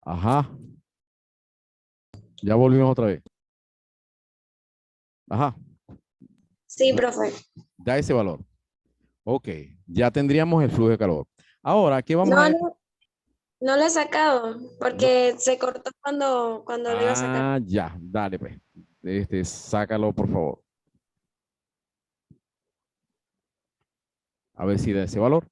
Ajá. Ya volvimos otra vez. Ajá. Sí, profe. Da ese valor. Ok. Ya tendríamos el flujo de calor. Ahora, ¿qué vamos a No, decir? no lo he sacado No. porque se cortó cuando lo iba a sacar. Ah, ya. Dale, pues. Sácalo, por favor. A ver si da ese valor.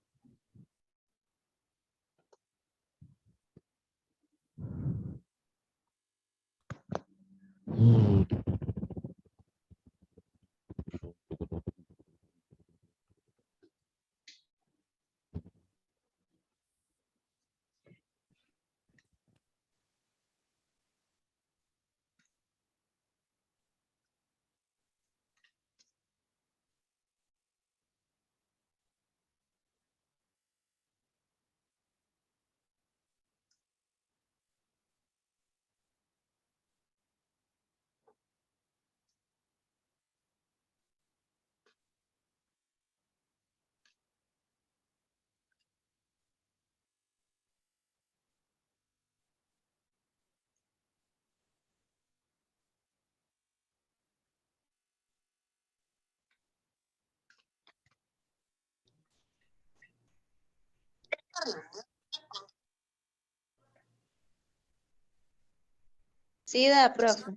Sí, da, profe.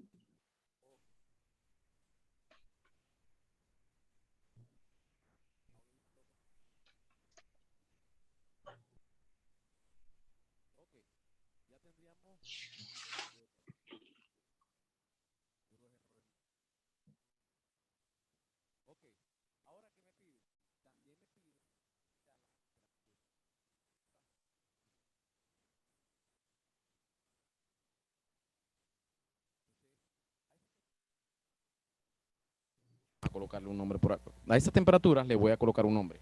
A colocarle un nombre por acá. A esa temperatura le voy a colocar un nombre.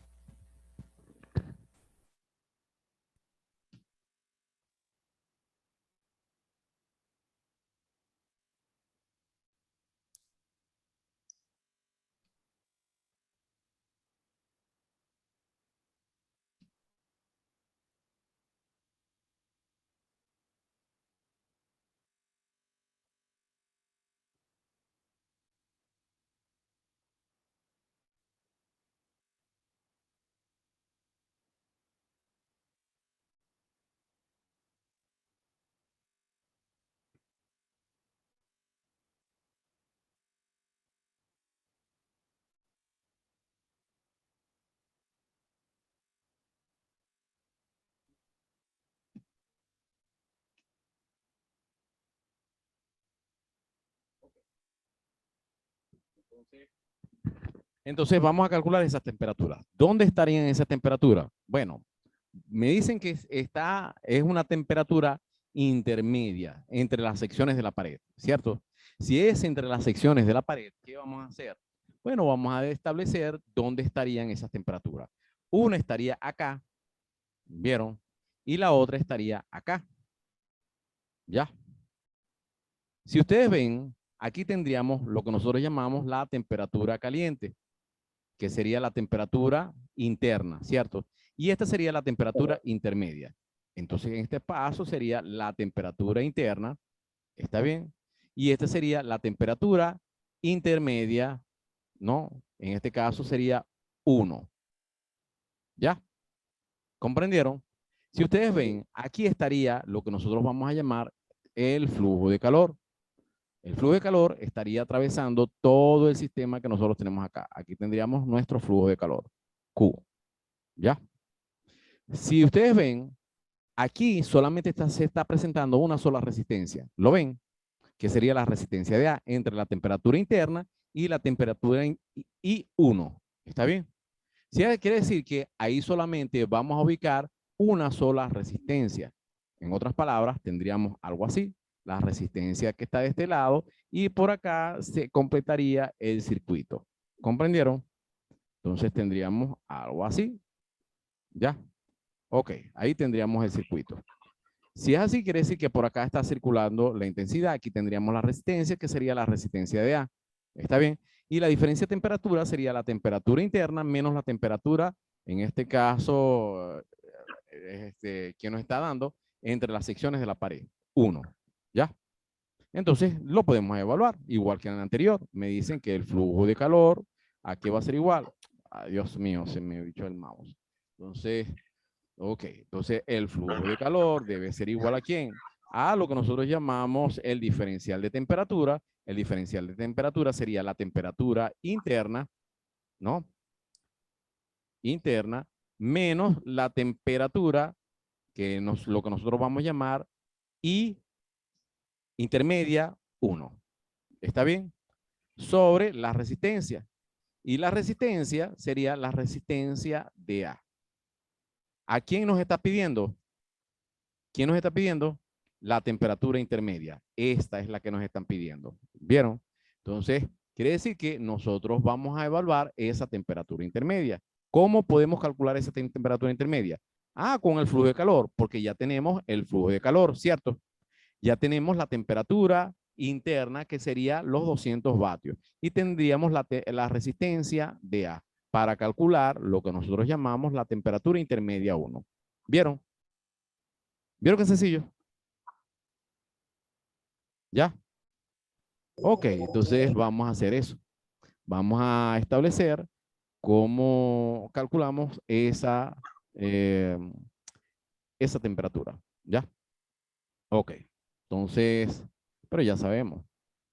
Entonces vamos a calcular esas temperaturas. ¿Dónde estarían esas temperaturas? Bueno, me dicen que es una temperatura intermedia entre las secciones de la pared, ¿cierto? Si es entre las secciones de la pared, ¿qué vamos a hacer? Bueno, vamos a establecer dónde estarían esas temperaturas. Una estaría acá, ¿vieron? Y la otra estaría acá, ¿ya? Si ustedes ven, aquí tendríamos lo que nosotros llamamos la temperatura caliente, que sería la temperatura interna, ¿cierto? Y esta sería la temperatura intermedia. Entonces, en este paso sería la temperatura interna, ¿está bien? Y esta sería la temperatura intermedia, ¿no? En este caso sería 1, ¿ya? ¿Comprendieron? Si ustedes ven, aquí estaría lo que nosotros vamos a llamar el flujo de calor. El flujo de calor estaría atravesando todo el sistema que nosotros tenemos acá. Aquí tendríamos nuestro flujo de calor, Q. ¿Ya? Si ustedes ven, aquí solamente se está presentando una sola resistencia. ¿Lo ven? Que sería la resistencia de A entre la temperatura interna y la temperatura I1. ¿Está bien? Sí, quiere decir que ahí solamente vamos a ubicar una sola resistencia. En otras palabras, tendríamos algo así, la resistencia que está de este lado y por acá se completaría el circuito. ¿Comprendieron? Entonces tendríamos algo así. ¿Ya? Ok, ahí tendríamos el circuito. Si es así, quiere decir que por acá está circulando la intensidad. Aquí tendríamos la resistencia, que sería la resistencia de A. ¿Está bien? Y la diferencia de temperatura sería la temperatura interna menos la temperatura, en este caso, que nos está dando entre las secciones de la pared. 1. ¿Ya? Entonces, lo podemos evaluar, igual que en el anterior. Me dicen que el flujo de calor, ¿a qué va a ser igual? Ay, Dios mío, se me echó el mouse. Entonces, ok, entonces el flujo de calor debe ser igual a quién? A lo que nosotros llamamos el diferencial de temperatura. El diferencial de temperatura sería la temperatura interna, ¿no? Interna menos la temperatura lo que nosotros vamos a llamar I intermedia 1. ¿Está bien? Sobre la resistencia. Y la resistencia sería la resistencia de A. ¿A quién nos está pidiendo? ¿Quién nos está pidiendo? La temperatura intermedia. Esta es la que nos están pidiendo. ¿Vieron? Entonces, quiere decir que nosotros vamos a evaluar esa temperatura intermedia. ¿Cómo podemos calcular esa temperatura intermedia? Ah, con el flujo de calor, porque ya tenemos el flujo de calor, ¿cierto? Ya tenemos la temperatura interna, que sería los 200 vatios. Y tendríamos la resistencia de A para calcular lo que nosotros llamamos la temperatura intermedia 1. ¿Vieron? ¿Vieron qué sencillo? ¿Ya? Ok, entonces vamos a hacer eso. Vamos a establecer cómo calculamos eh, esa temperatura. ¿Ya? Ok, entonces, pero ya sabemos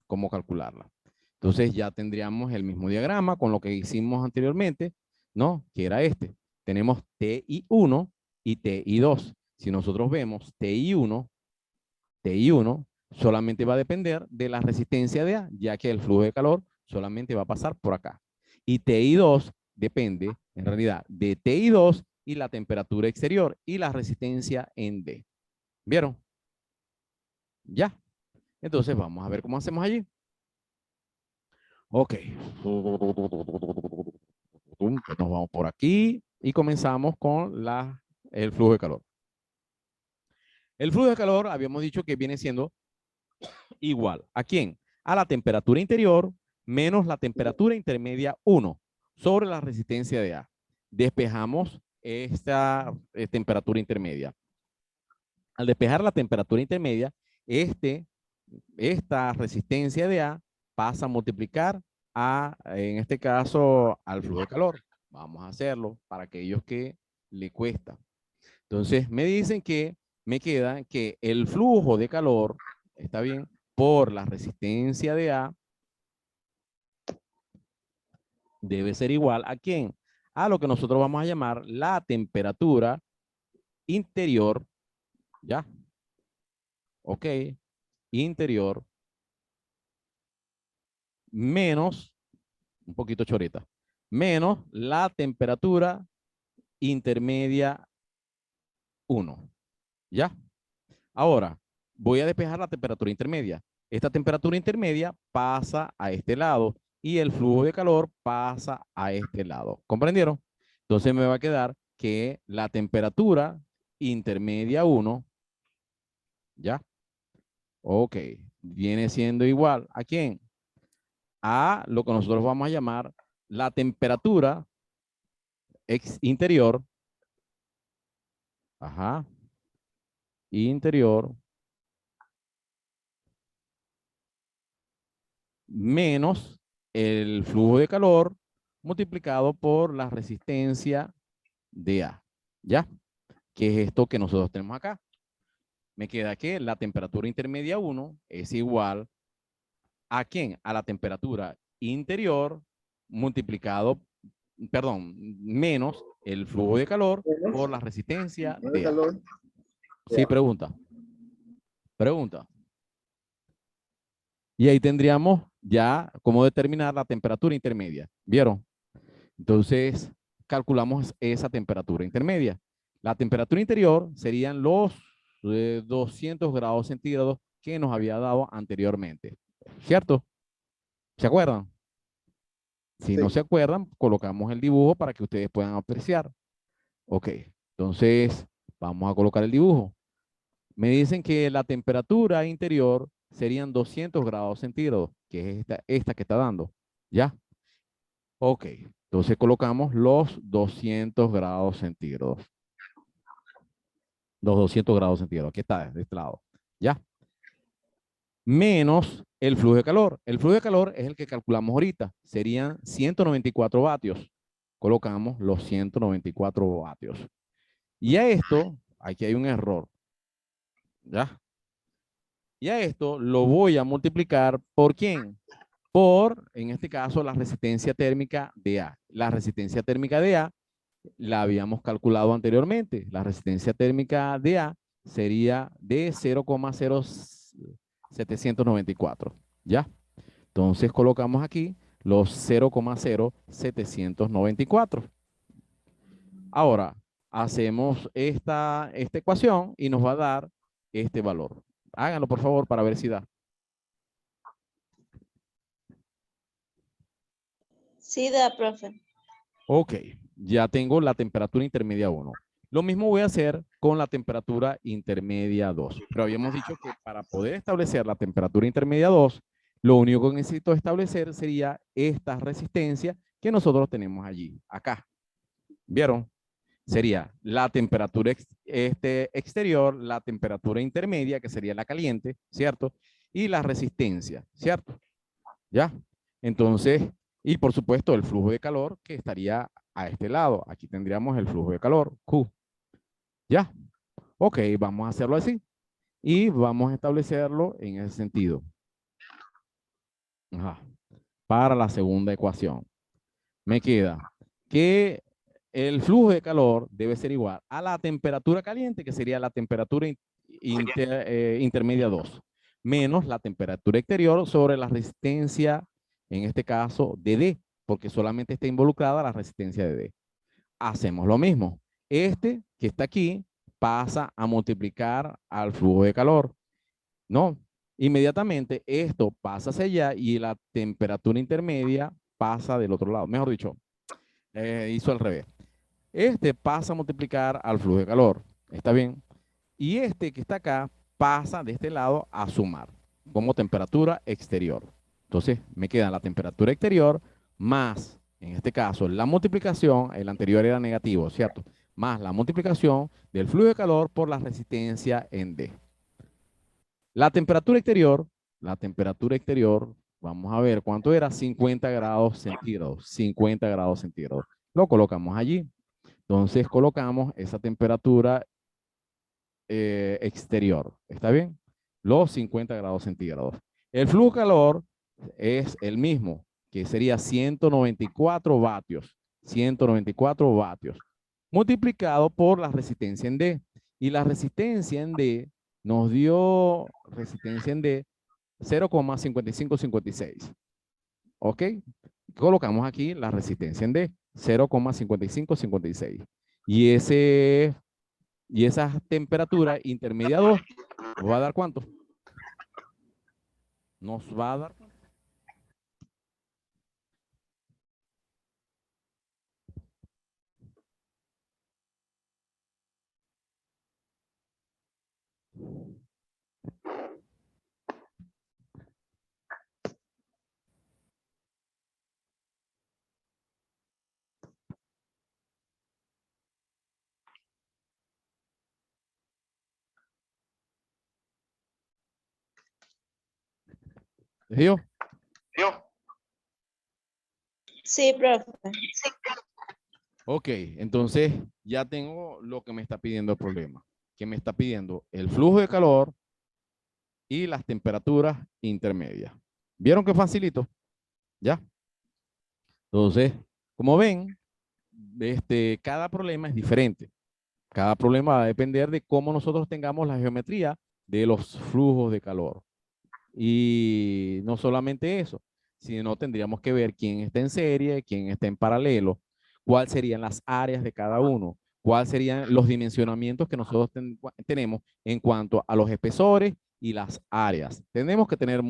cómo calcularla. Entonces ya tendríamos el mismo diagrama con lo que hicimos anteriormente, ¿no? Que era este. Tenemos TI1 y TI2. Si nosotros vemos TI1 solamente va a depender de la resistencia de A, ya que el flujo de calor solamente va a pasar por acá. Y TI2 depende, en realidad, de TI2 y la temperatura exterior y la resistencia en D. ¿Vieron? Ya. Entonces vamos a ver cómo hacemos allí. Ok. Nos vamos por aquí y comenzamos con el flujo de calor. El flujo de calor habíamos dicho que viene siendo igual. ¿A quién? A la temperatura interior menos la temperatura intermedia 1 sobre la resistencia de A. Despejamos esta temperatura intermedia. Al despejar la temperatura intermedia, esta resistencia de A pasa a multiplicar en este caso, al flujo de calor. Vamos a hacerlo para aquellos que le cuesta. Entonces, me dicen que me queda que el flujo de calor, está bien, por la resistencia de A, debe ser igual a ¿quién? A lo que nosotros vamos a llamar la temperatura interior, ¿ya? Ok, interior menos, un poquito chorita, menos la temperatura intermedia 1, ¿ya? Ahora, voy a despejar la temperatura intermedia. Esta temperatura intermedia pasa a este lado y el flujo de calor pasa a este lado. ¿Comprendieron? Entonces me va a quedar que la temperatura intermedia 1, ¿ya? Ok, viene siendo igual. ¿A quién? A lo que nosotros vamos a llamar la temperatura interior, ajá, interior menos el flujo de calor multiplicado por la resistencia de A. ¿Ya? ¿Qué es esto que nosotros tenemos acá? Me queda que la temperatura intermedia 1 es igual ¿a quién? A la temperatura interior multiplicado, perdón, menos el flujo de calor por la resistencia de A. Sí, pregunta. Pregunta. Y ahí tendríamos ya cómo determinar la temperatura intermedia. ¿Vieron? Entonces, calculamos esa temperatura intermedia. La temperatura interior serían los 200 grados centígrados que nos había dado anteriormente. ¿Cierto? ¿Se acuerdan? Si no se acuerdan, colocamos el dibujo para que ustedes puedan apreciar. Ok, entonces vamos a colocar el dibujo. Me dicen que la temperatura interior serían 200 grados centígrados, que es esta que está dando. ¿Ya? Ok, entonces colocamos los 200 grados centígrados. Los 200 grados centígrados. Aquí está, de este lado. ¿Ya? Menos el flujo de calor. El flujo de calor es el que calculamos ahorita. Serían 194 vatios. Colocamos los 194 vatios. Y a esto, aquí hay un error. ¿Ya? Y a esto lo voy a multiplicar por ¿quién? Por, en este caso, la resistencia térmica de A. La resistencia térmica de A la habíamos calculado anteriormente. La resistencia térmica de A sería de 0,0794. ¿Ya? Entonces colocamos aquí los 0,0794. Ahora, hacemos esta ecuación y nos va a dar este valor. Háganlo, por favor, para ver si da. Sí da, profe. Ok, ya tengo la temperatura intermedia 1. Lo mismo voy a hacer con la temperatura intermedia 2. Pero habíamos dicho que para poder establecer la temperatura intermedia 2, lo único que necesito establecer sería esta resistencia que nosotros tenemos allí, acá. ¿Vieron? Sería la temperatura exterior, la temperatura intermedia, que sería la caliente, ¿cierto? Y la resistencia, ¿cierto? ¿Ya? Entonces, y por supuesto el flujo de calor que estaría a este lado. Aquí tendríamos el flujo de calor, Q. ¿Ya? Ok, vamos a hacerlo así. Y vamos a establecerlo en ese sentido. Ajá. Para la segunda ecuación. Me queda que el flujo de calor debe ser igual a la temperatura caliente, que sería la temperatura intermedia 2, menos la temperatura exterior sobre la resistencia, en este caso, de D, porque solamente está involucrada la resistencia de D. Hacemos lo mismo. Este que está aquí pasa a multiplicar al flujo de calor. No, inmediatamente esto pasa hacia allá y la temperatura intermedia pasa del otro lado. Mejor dicho, hizo al revés. Este pasa a multiplicar al flujo de calor. ¿Está bien? Y este que está acá pasa de este lado a sumar como temperatura exterior. Entonces me queda la temperatura exterior más, en este caso, la multiplicación, el anterior era negativo, ¿cierto? Más la multiplicación del flujo de calor por la resistencia en D. La temperatura exterior, vamos a ver cuánto era, 50 grados centígrados, 50 grados centígrados. Lo colocamos allí. Entonces colocamos esa temperatura exterior, ¿está bien? Los 50 grados centígrados. El flujo de calor es el mismo, que sería 194 vatios, 194 vatios, multiplicado por la resistencia en D. Y la resistencia en D nos dio resistencia en D 0,5556. ¿Ok? Colocamos aquí la resistencia en D, 0,5556. Y esa temperatura intermedia 2 nos va a dar ¿cuánto? Nos va a dar. ¿Les dio? Sí, profe. Ok, entonces ya tengo lo que me está pidiendo el problema. Que me está pidiendo el flujo de calor y las temperaturas intermedias. ¿Vieron qué facilito? ¿Ya? Entonces, como ven, cada problema es diferente. Cada problema va a depender de cómo nosotros tengamos la geometría de los flujos de calor. Y no solamente eso, sino tendríamos que ver quién está en serie, quién está en paralelo, cuáles serían las áreas de cada uno, cuáles serían los dimensionamientos que nosotros tenemos en cuanto a los espesores y las áreas. Tenemos que tener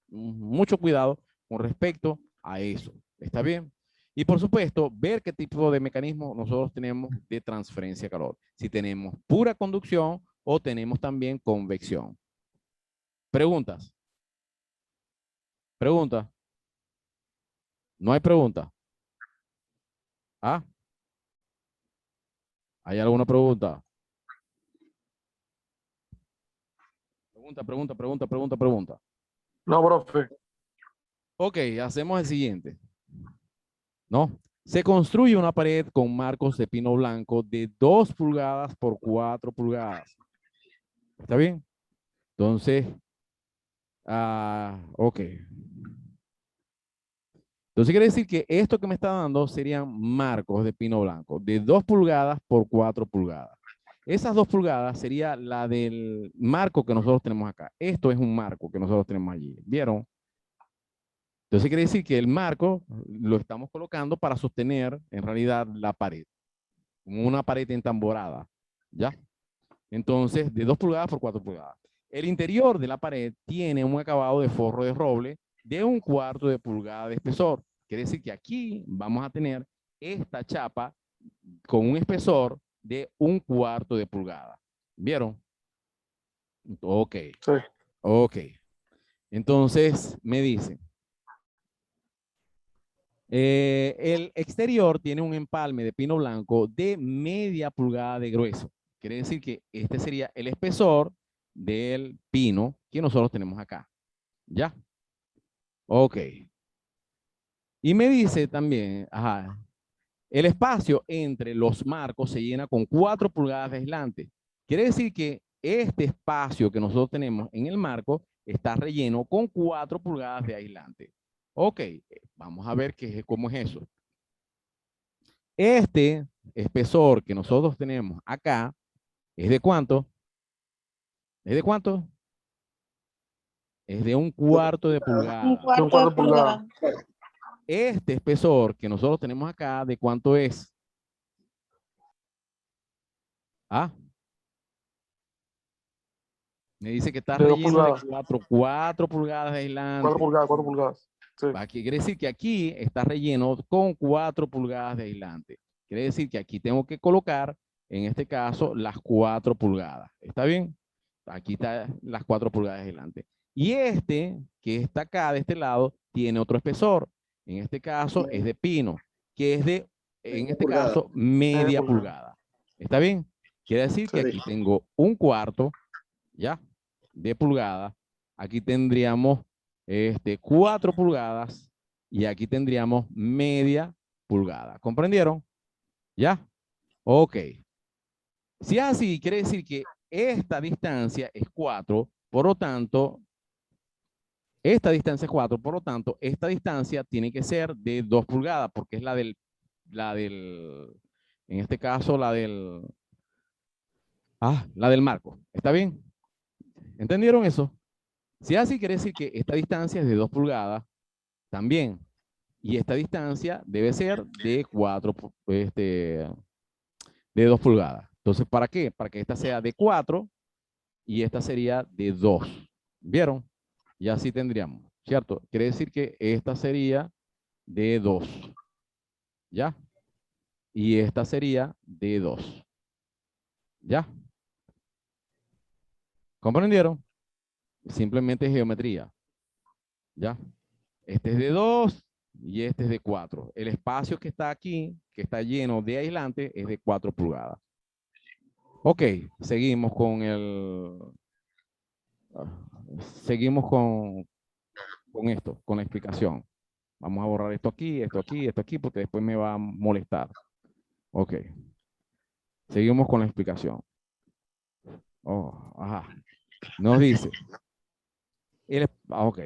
mucho cuidado con respecto a eso. ¿Está bien? Y por supuesto, ver qué tipo de mecanismo nosotros tenemos de transferencia de calor. Si tenemos pura conducción o tenemos también convección. Preguntas. Pregunta. No hay pregunta. ¿Ah? ¿Hay alguna pregunta? Pregunta. No, profe. Ok, hacemos el siguiente. ¿No? Se construye una pared con marcos de pino blanco de 2 pulgadas por 4 pulgadas. ¿Está bien? Entonces, ok. Entonces quiere decir que esto que me está dando serían marcos de pino blanco de 2 pulgadas por 4 pulgadas. Esas 2 pulgadas sería la del marco que nosotros tenemos acá. Esto es un marco que nosotros tenemos allí. ¿Vieron? Entonces quiere decir que el marco lo estamos colocando para sostener en realidad la pared, como una pared entamborada. ¿Ya? Entonces, de 2 pulgadas por 4 pulgadas. El interior de la pared tiene un acabado de forro de roble de 1/4 de pulgada de espesor. Quiere decir que aquí vamos a tener esta chapa con un espesor de 1/4 de pulgada. ¿Vieron? Ok. Sí. Ok. Entonces, me dicen, el exterior tiene un empalme de pino blanco de media pulgada de grueso. Quiere decir que este sería el espesor del pino que nosotros tenemos acá. ¿Ya? Ok. Y me dice también, ajá, el espacio entre los marcos se llena con 4 pulgadas de aislante. Quiere decir que este espacio que nosotros tenemos en el marco está relleno con 4 pulgadas de aislante. Ok, vamos a ver cómo es eso. Este espesor que nosotros tenemos acá es de ¿cuánto? ¿Es de cuánto? Es de 1/4 de Un pulgada. Un cuarto de cuarto de pulgada. pulgada. Este espesor que nosotros tenemos acá, ¿de cuánto es? ¿Ah? Me dice que está De 2 relleno de pulgadas. 4 pulgadas de 4 aislante. pulgadas, 4 pulgadas. Sí. Aquí quiere decir que aquí está relleno con 4 pulgadas de aislante. Quiere decir que aquí tengo que colocar, en este caso, las 4 pulgadas. ¿Está bien? Aquí están las 4 pulgadas de aislante. Y este, que está acá de este lado, tiene otro espesor. En este caso es de pino, que es de, en este caso, media pulgada. ¿Está bien? Quiere decir que aquí tengo 1/4, ¿ya? De pulgada. Aquí tendríamos 4 pulgadas y aquí tendríamos media pulgada. ¿Comprendieron? ¿Ya? Ok. Si es así, quiere decir que esta distancia es 4, por lo tanto, esta distancia es 4, por lo tanto, esta distancia tiene que ser de 2 pulgadas, porque es en este caso, la del marco. ¿Está bien? ¿Entendieron eso? Si es así, quiere decir que esta distancia es de 2 pulgadas también. Y esta distancia debe ser de 2 pulgadas. Entonces, ¿para qué? Para que esta sea de 4 y esta sería de 2. ¿Vieron? Y así tendríamos, ¿cierto? Quiere decir que esta sería de 2. ¿Ya? Y esta sería de 2. ¿Ya? ¿Comprendieron? Simplemente geometría. ¿Ya? Este es de 2 y este es de 4. El espacio que está aquí, que está lleno de aislante, es de 4 pulgadas. Ok, seguimos con seguimos con esto, con la explicación. Vamos a borrar esto aquí, porque después me va a molestar. Ok, seguimos con la explicación. Oh, ajá. Nos dice, ok.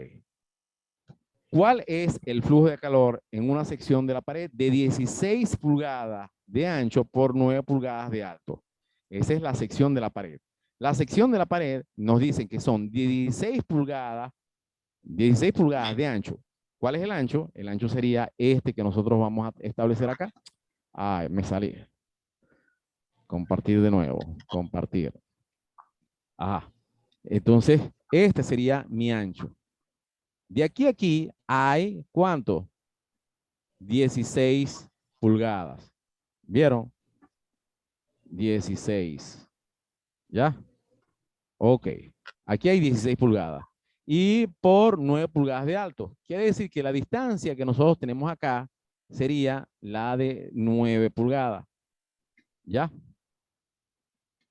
¿Cuál es el flujo de calor en una sección de la pared de 16 pulgadas de ancho por 9 pulgadas de alto? Esa es la sección de la pared. La sección de la pared nos dicen que son 16 pulgadas de ancho. ¿Cuál es el ancho? El ancho sería este que nosotros vamos a establecer acá. Ay, me salí. Compartir de nuevo. Compartir. Ajá. Entonces, este sería mi ancho. De aquí a aquí hay, ¿cuánto? 16 pulgadas. ¿Vieron? 16. ¿Ya? Ok. Aquí hay 16 pulgadas. Y por 9 pulgadas de alto. Quiere decir que la distancia que nosotros tenemos acá sería la de 9 pulgadas. ¿Ya?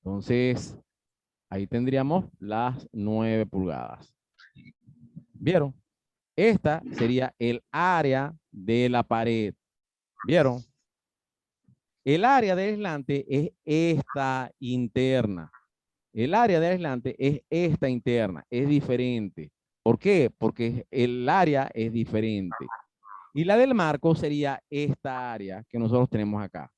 Entonces, ahí tendríamos las 9 pulgadas. ¿Vieron? Esta sería el área de la pared. ¿Vieron? El área del aislante es esta interna. El área del aislante es esta interna. Es diferente. ¿Por qué? Porque el área es diferente. Y la del marco sería esta área que nosotros tenemos acá.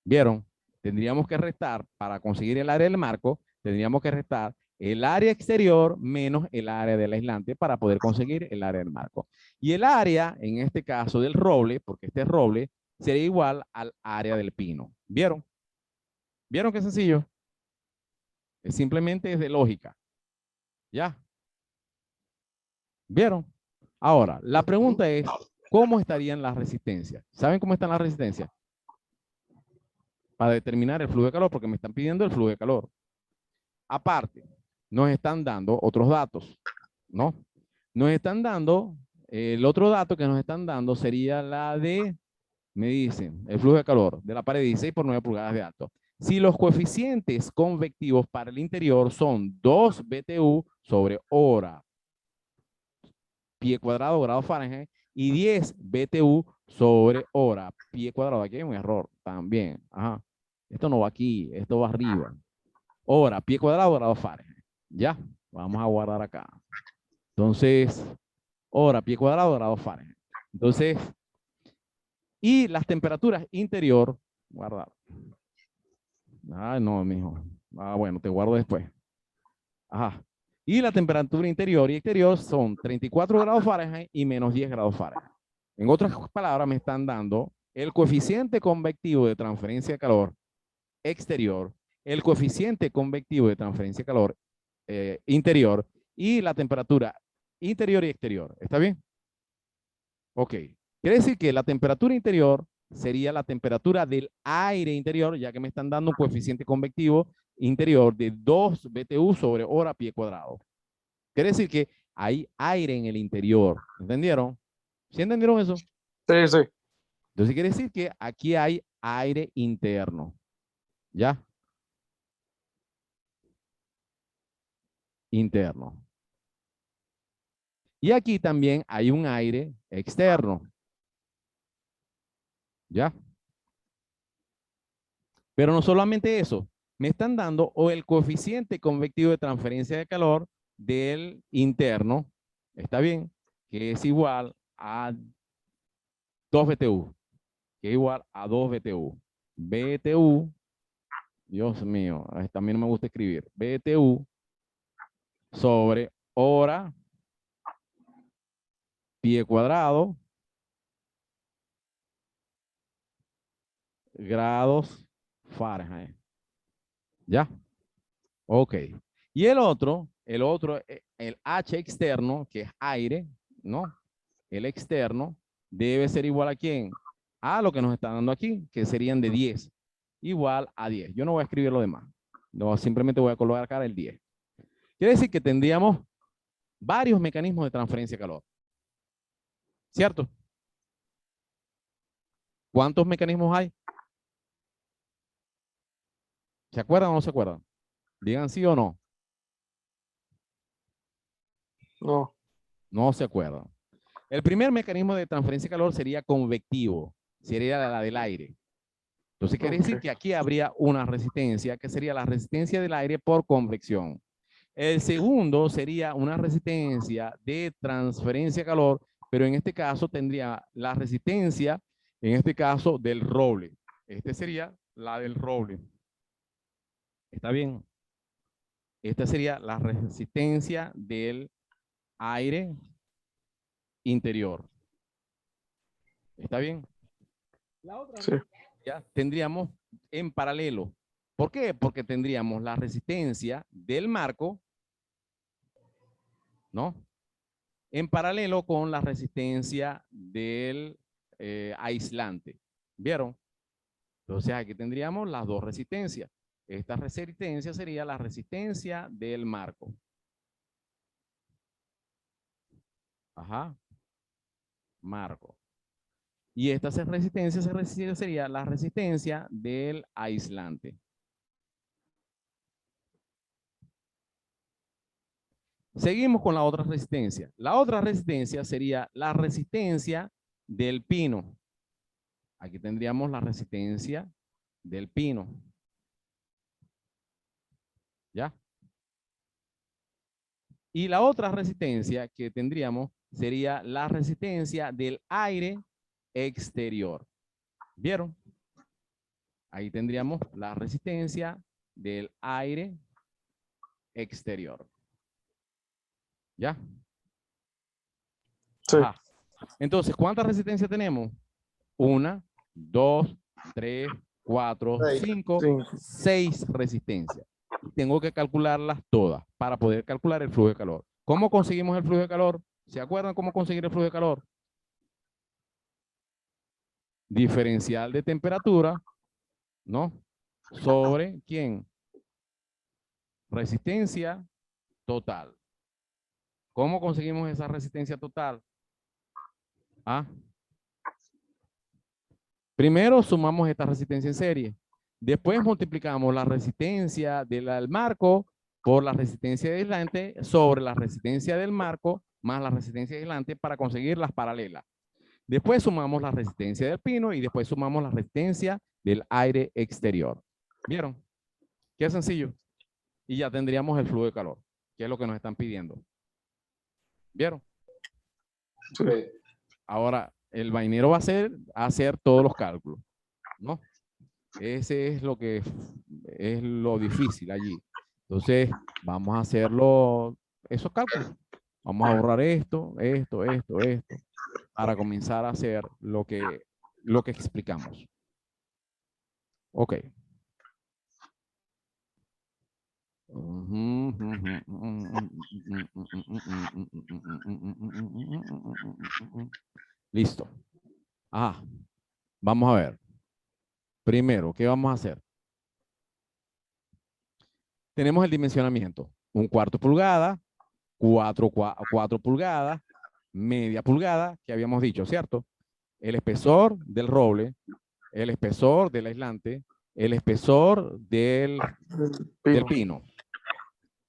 ¿Vieron? Tendríamos que restar, para conseguir el área del marco, tendríamos que restar el área exterior menos el área del aislante para poder conseguir el área del marco. Y el área, en este caso del roble, porque este es roble, sería igual al área del pino. ¿Vieron? ¿Vieron qué sencillo? Simplemente es de lógica. ¿Ya? ¿Vieron? Ahora, la pregunta es, ¿cómo estarían las resistencias? ¿Saben cómo están las resistencias? Para determinar el flujo de calor, porque me están pidiendo el flujo de calor. Aparte, nos están dando otros datos, ¿no? Nos están dando, el otro dato que nos están dando sería la de, me dicen, el flujo de calor de la pared 16 por 9 pulgadas de alto. Si los coeficientes convectivos para el interior son 2 BTU sobre hora, pie cuadrado, grado Fahrenheit, y 10 BTU sobre hora, pie cuadrado. Aquí hay un error también. Ajá. Esto no va aquí, esto va arriba. Hora, pie cuadrado, grado Fahrenheit. Ya, vamos a guardar acá. Entonces, hora, pie cuadrado, grado Fahrenheit. Entonces, y las temperaturas interior, guardar. Ay, no, mijo. Ah, bueno, te guardo después. Ajá. Y la temperatura interior y exterior son 34 grados Fahrenheit y menos 10 grados Fahrenheit. En otras palabras, me están dando el coeficiente convectivo de transferencia de calor exterior, el coeficiente convectivo de transferencia de calor interior y la temperatura interior y exterior. ¿Está bien? Ok. Quiere decir que la temperatura interior sería la temperatura del aire interior, ya que me están dando un coeficiente convectivo interior de 2 BTU sobre hora pie cuadrado. Quiere decir que hay aire en el interior. ¿Entendieron? ¿Sí entendieron eso? Sí, sí. Entonces quiere decir que aquí hay aire interno. ¿Ya? Interno. Y aquí también hay un aire externo. ¿Ya? Pero no solamente eso. Me están dando o el coeficiente convectivo de transferencia de calor del interno. ¿Está bien? Que es igual a 2 BTU. Que es igual a 2 BTU. BTU. Dios mío. También no me gusta escribir. BTU sobre hora pie cuadrado grados Fahrenheit. ¿Ya? Ok. Y el otro, el H externo, que es aire, ¿no? El externo debe ser igual a quién? A lo que nos está dando aquí, que serían de 10. Igual a 10. Yo no voy a escribir lo demás. No, simplemente voy a colocar acá el 10. Quiere decir que tendríamos varios mecanismos de transferencia de calor. ¿Cierto? ¿Cuántos mecanismos hay? ¿Se acuerdan o no se acuerdan? Digan sí o no. No. No se acuerdan. El primer mecanismo de transferencia de calor sería convectivo. Sería la del aire. Entonces quiere decir que aquí habría una resistencia, que sería la resistencia del aire por convección. El segundo sería una resistencia de transferencia de calor, pero en este caso tendría la resistencia, en este caso, del roble. Este sería la del roble. ¿Está bien? Esta sería la resistencia del aire interior. ¿Está bien? La otra Sí. ya tendríamos en paralelo. ¿Por qué? Porque tendríamos la resistencia del marco, ¿no? En paralelo con la resistencia del aislante. ¿Vieron? Entonces aquí tendríamos las dos resistencias. Esta resistencia sería la resistencia del marco. Ajá. Marco. Y esta resistencia sería la resistencia del aislante. Seguimos con la otra resistencia. La otra resistencia sería la resistencia del pino. Aquí tendríamos la resistencia del pino. ¿Ya? Y la otra resistencia que tendríamos sería la resistencia del aire exterior. ¿Vieron? Ahí tendríamos la resistencia del aire exterior. ¿Ya? Sí. Ajá. Entonces, ¿cuántas resistencias tenemos? 1, 2, 3, 4, 5, 6 resistencias. Tengo que calcularlas todas para poder calcular el flujo de calor. ¿Cómo conseguimos el flujo de calor? ¿Se acuerdan cómo conseguir el flujo de calor? Diferencial de temperatura, ¿no? Sobre, ¿quién? Resistencia total. ¿Cómo conseguimos esa resistencia total? ¿Ah? Primero sumamos esta resistencia en serie. Después multiplicamos la resistencia del marco por la resistencia de aislante sobre la resistencia del marco más la resistencia de aislante para conseguir las paralelas. Después sumamos la resistencia del pino y después sumamos la resistencia del aire exterior. ¿Vieron? Qué sencillo. Y ya tendríamos el flujo de calor, que es lo que nos están pidiendo. ¿Vieron? Sí. Ahora, el vainero va a hacer todos los cálculos, ¿no? Ese es lo que es lo difícil allí. Entonces, vamos a hacerlo, esos cálculos. Vamos a borrar esto, para comenzar a hacer lo que explicamos. Ok. Listo. Ajá. Vamos a ver. Primero, ¿qué vamos a hacer? Tenemos el dimensionamiento. 1/4 pulgada, 4 pulgadas, media pulgada, que habíamos dicho, ¿cierto? El espesor del roble, el espesor del aislante, el espesor del pino.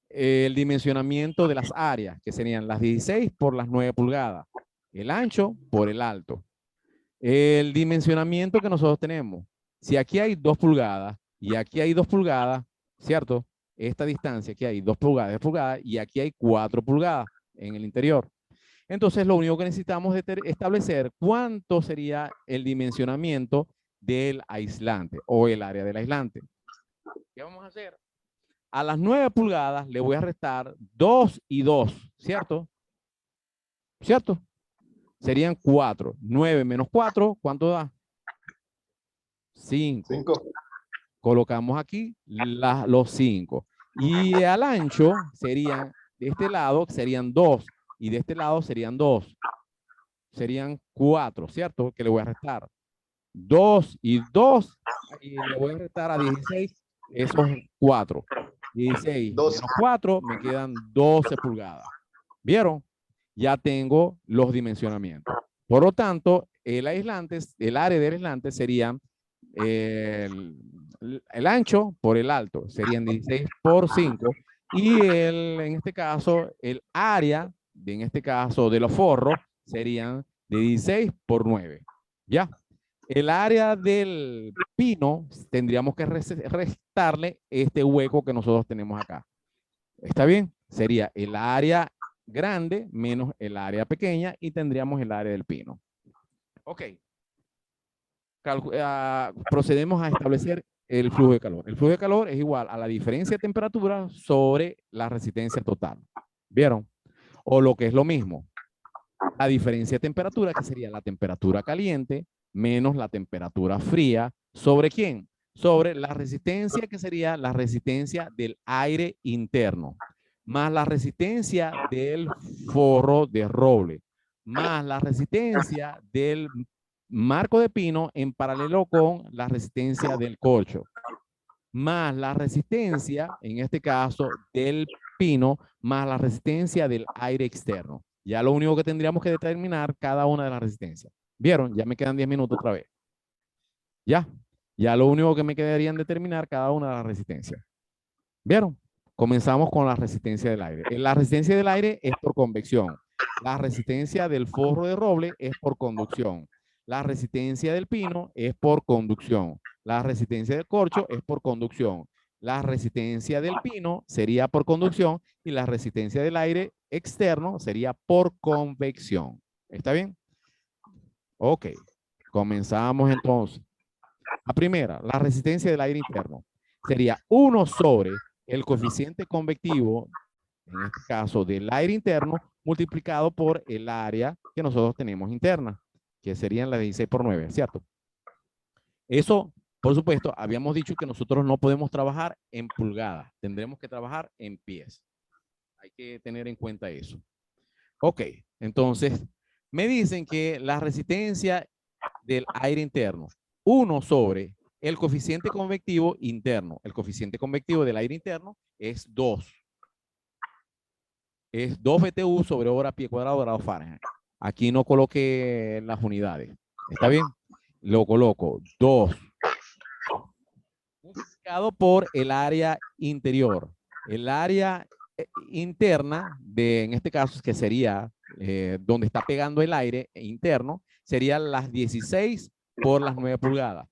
El dimensionamiento de las áreas, que serían las 16 por las 9 pulgadas. El ancho por el alto. El dimensionamiento que nosotros tenemos. Si aquí hay 2 pulgadas y aquí hay 2 pulgadas, ¿cierto? Esta distancia aquí hay 2 pulgadas, y aquí hay 4 pulgadas en el interior. Entonces, lo único que necesitamos es establecer cuánto sería el dimensionamiento del aislante o el área del aislante. ¿Qué vamos a hacer? A las 9 pulgadas le voy a restar 2 y 2, ¿cierto? ¿Cierto? Serían 4. 9 menos 4, ¿cuánto da? 5. Colocamos aquí los 5. Y al ancho serían, de este lado serían 2. Y de este lado serían 2. Serían 4, ¿cierto? Que le voy a restar. 2 y 2. Y le voy a restar a 16. Esos 4. 16 menos 4 me quedan 12 pulgadas. ¿Vieron? Ya tengo los dimensionamientos. Por lo tanto, el aislante, el área del aislante sería el ancho por el alto. Serían 16 por 5. Y en este caso, el área, en este caso de los forros, serían de 16 por 9. ¿Ya? El área del pino tendríamos que restarle este hueco que nosotros tenemos acá. ¿Está bien? Sería el área grande menos el área pequeña y tendríamos el área del pino. Ok. Procedemos a establecer el flujo de calor. El flujo de calor es igual a la diferencia de temperatura sobre la resistencia total. ¿Vieron? O lo que es lo mismo, la diferencia de temperatura, que sería la temperatura caliente menos la temperatura fría, ¿sobre quién? Sobre la resistencia, que sería la resistencia del aire interno, más la resistencia del forro de roble, más la resistencia del marco de pino en paralelo con la resistencia del corcho, más la resistencia, en este caso, del pino, más la resistencia del aire externo. Ya lo único que tendríamos que determinar cada una de las resistencias. ¿Vieron? Ya me quedan 10 minutos otra vez. Ya lo único que me quedaría en determinar cada una de las resistencias. ¿Vieron? Comenzamos con la resistencia del aire. La resistencia del aire es por convección. La resistencia del forro de roble es por conducción. La resistencia del pino es por conducción. La resistencia del corcho es por conducción. La resistencia del pino sería por conducción y la resistencia del aire externo sería por convección. ¿Está bien? Ok. Comenzamos entonces. La primera, la resistencia del aire interno, sería 1 sobre el coeficiente convectivo, en este caso del aire interno, multiplicado por el área que nosotros tenemos interna, que serían las 16 por 9, ¿cierto? Eso, por supuesto, habíamos dicho que nosotros no podemos trabajar en pulgadas, tendremos que trabajar en pies. Hay que tener en cuenta eso. Ok, entonces, me dicen que la resistencia del aire interno, 1 sobre el coeficiente convectivo interno. El coeficiente convectivo del aire interno es 2. Es 2 BTU sobre hora pie cuadrado grado Fahrenheit. Aquí no coloque las unidades. ¿Está bien? Lo coloco 2 multiplicado por el área interior. El área interna, en este caso, que sería donde está pegando el aire interno, sería las 16 por las 9 pulgadas.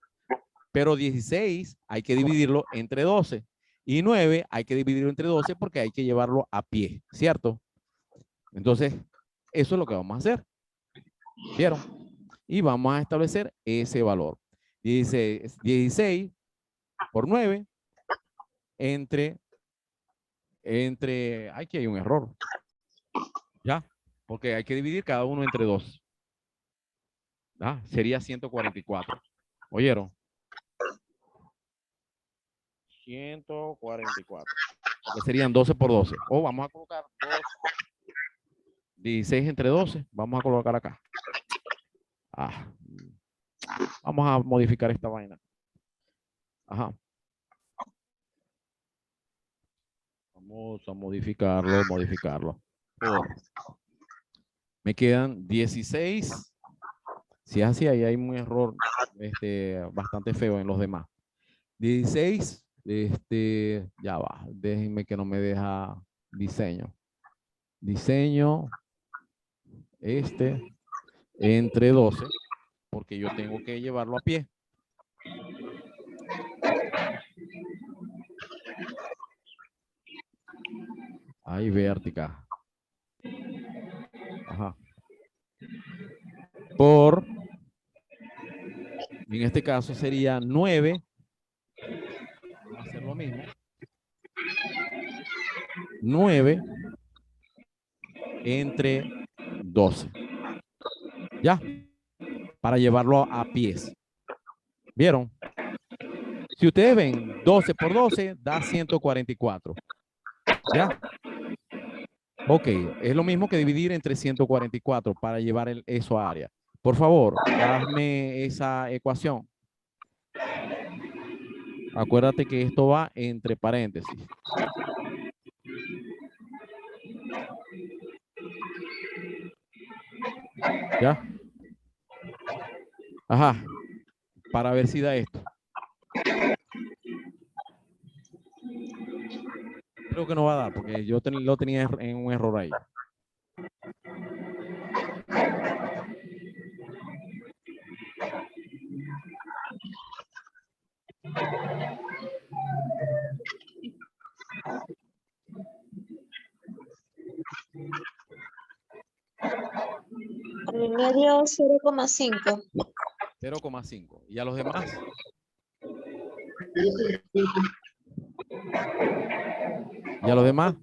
Pero 16 hay que dividirlo entre 12. Y 9 hay que dividirlo entre 12 porque hay que llevarlo a pie, ¿cierto? Entonces, eso es lo que vamos a hacer. ¿Vieron? Y vamos a establecer ese valor. Dice 16 por 9 entre, aquí hay un error. ¿Ya? Porque hay que dividir cada uno entre 2. ¿Ah? Sería 144. ¿Oyeron? 144. Que serían 12 por 12. O vamos a colocar 16 entre 12. Vamos a colocar acá. Vamos a modificar esta vaina. Ajá. Vamos a modificarlo. Me quedan 16. Si es así, ahí hay un error bastante feo en los demás. 16. Ya va. Déjenme que no me deja diseño. Diseño. Entre 12. Porque yo tengo que llevarlo a pie. Ahí vértica. Ajá. Por, en este caso sería 9. Vamos a hacer lo mismo. 9 entre 12. ¿Ya? Para llevarlo a pies. ¿Vieron? Si ustedes ven, 12 por 12 da 144. ¿Ya? Ok, es lo mismo que dividir entre 144 para llevar eso a área. Por favor, hazme esa ecuación. Acuérdate que esto va entre paréntesis. ¿Ya? Ajá. Para ver si da esto. Creo que no va a dar porque yo lo tenía en un error ahí. Al medio 0,5. 0,5. ¿Y a los demás? ¿Y a los demás?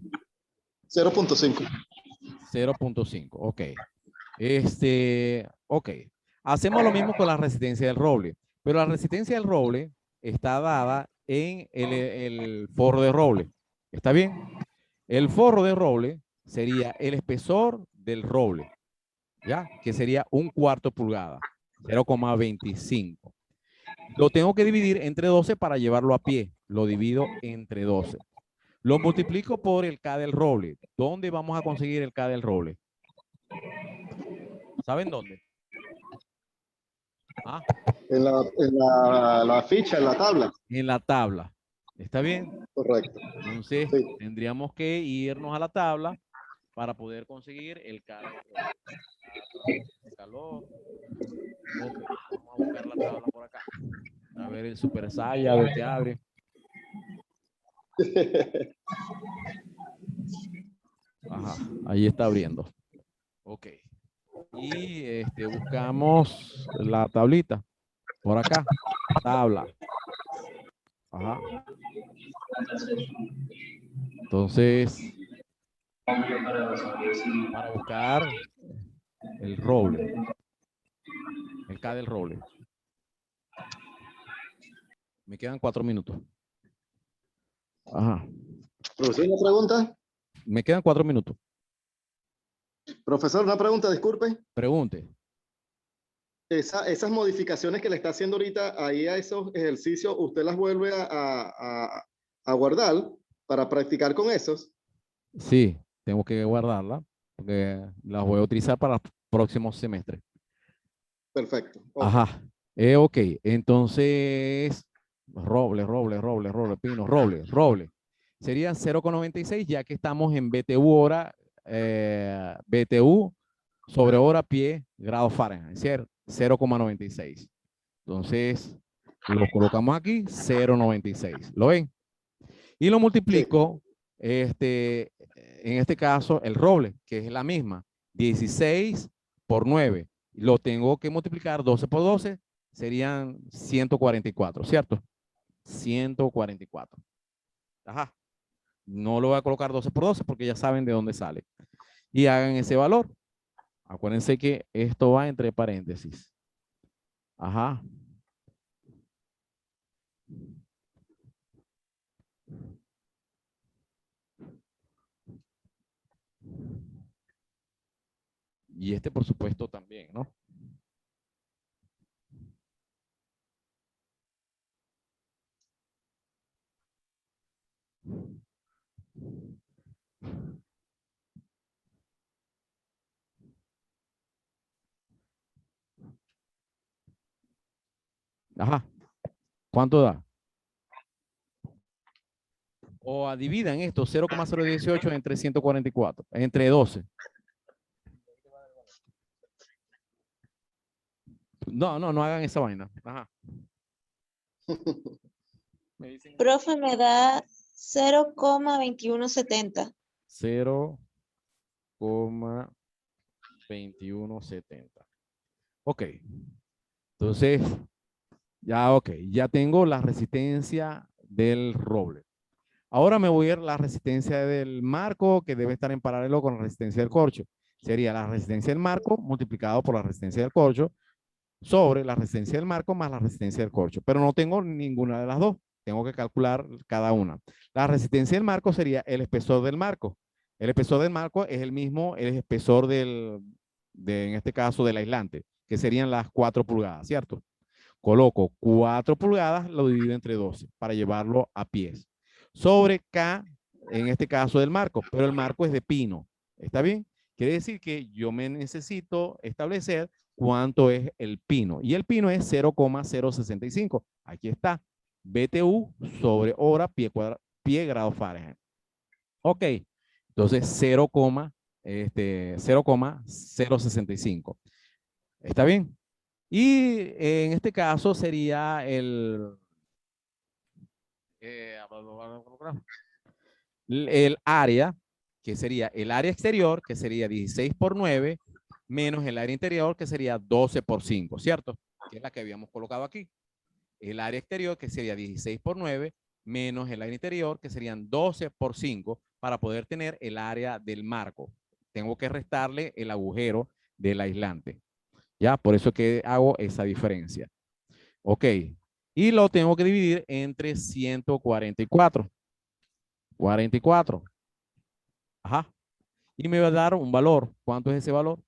0.5. 0.5. Ok. Ok. Hacemos lo mismo con la resistencia del roble. Pero la resistencia del roble está dada en el forro de roble. ¿Está bien? El forro de roble sería el espesor del roble. ¿Ya? Que sería 1/4 pulgada. 0,25. Lo tengo que dividir entre 12 para llevarlo a pie. Lo divido entre 12. Lo multiplico por el K del roble. ¿Dónde vamos a conseguir el K del roble? ¿Saben dónde? Ah, La ficha, en la tabla. en la tabla. ¿Está bien? Correcto. Entonces, Sí. tendríamos que irnos a la tabla para poder conseguir el K del roble. Calor. Ok, vamos a buscar la tabla por acá. A ver el Super Saiyan, a ver qué abre. Ajá, ahí está abriendo. Ok. Y buscamos la tablita. Por acá. Tabla. Ajá. Entonces, para buscar el roble. El K del roble. Me quedan 4 minutos. Ajá. Profesor, una pregunta. Me quedan 4 minutos. Profesor, una pregunta, disculpe. Pregunte. Esas modificaciones que le está haciendo ahorita ahí a esos ejercicios, ¿usted las vuelve a guardar para practicar con esos? Sí, tengo que guardarla porque las voy a utilizar para el próximo semestre. Perfecto. Ok. Ajá. Ok. Entonces, roble, pino, roble. Sería 0,96 ya que estamos en BTU hora, BTU sobre hora, pie, grado Fahrenheit, ¿cierto? 0,96. Entonces, lo colocamos aquí, 0,96. ¿Lo ven? Y lo multiplico, en este caso, el roble, que es la misma, 16 por 9. Lo tengo que multiplicar 12 por 12, serían 144, ¿cierto? 144. Ajá. No lo voy a colocar 12 por 12 porque ya saben de dónde sale. Y hagan ese valor. Acuérdense que esto va entre paréntesis. Ajá. Y por supuesto, también, ¿no? Ajá. ¿Cuánto da? O dividan esto, 0,018 entre 144, entre 12. No hagan esa vaina. Ajá. Profe, me da 0,2170. 0,2170. Ok. Entonces, ya tengo la resistencia del roble. Ahora me voy a ir a la resistencia del marco, que debe estar en paralelo con la resistencia del corcho. Sería la resistencia del marco multiplicado por la resistencia del corcho sobre la resistencia del marco más la resistencia del corcho. Pero no tengo ninguna de las dos. Tengo que calcular cada una. La resistencia del marco sería el espesor del marco. El espesor del marco es el mismo, el espesor en este caso, del aislante, que serían las 4 pulgadas, ¿cierto? Coloco 4 pulgadas, lo divido entre 12 para llevarlo a pies. Sobre K, en este caso del marco, pero el marco es de pino. ¿Está bien? Quiere decir que yo me necesito establecer cuánto es el pino. Y el pino es 0,065. Aquí está. BTU sobre hora, pie grado Fahrenheit. Ok. Entonces 0,065. ¿Está bien? Y en este caso sería el área, que sería el área exterior, que sería 16 por 9, menos el área interior, que sería 12 por 5, ¿cierto? Que es la que habíamos colocado aquí. El área exterior, que sería 16 por 9, menos el área interior, que serían 12 por 5, para poder tener el área del marco. Tengo que restarle el agujero del aislante. ¿Ya? Por eso que hago esa diferencia. Ok. Y lo tengo que dividir entre 144. 44. Ajá. Y me va a dar un valor. ¿Cuánto es ese valor?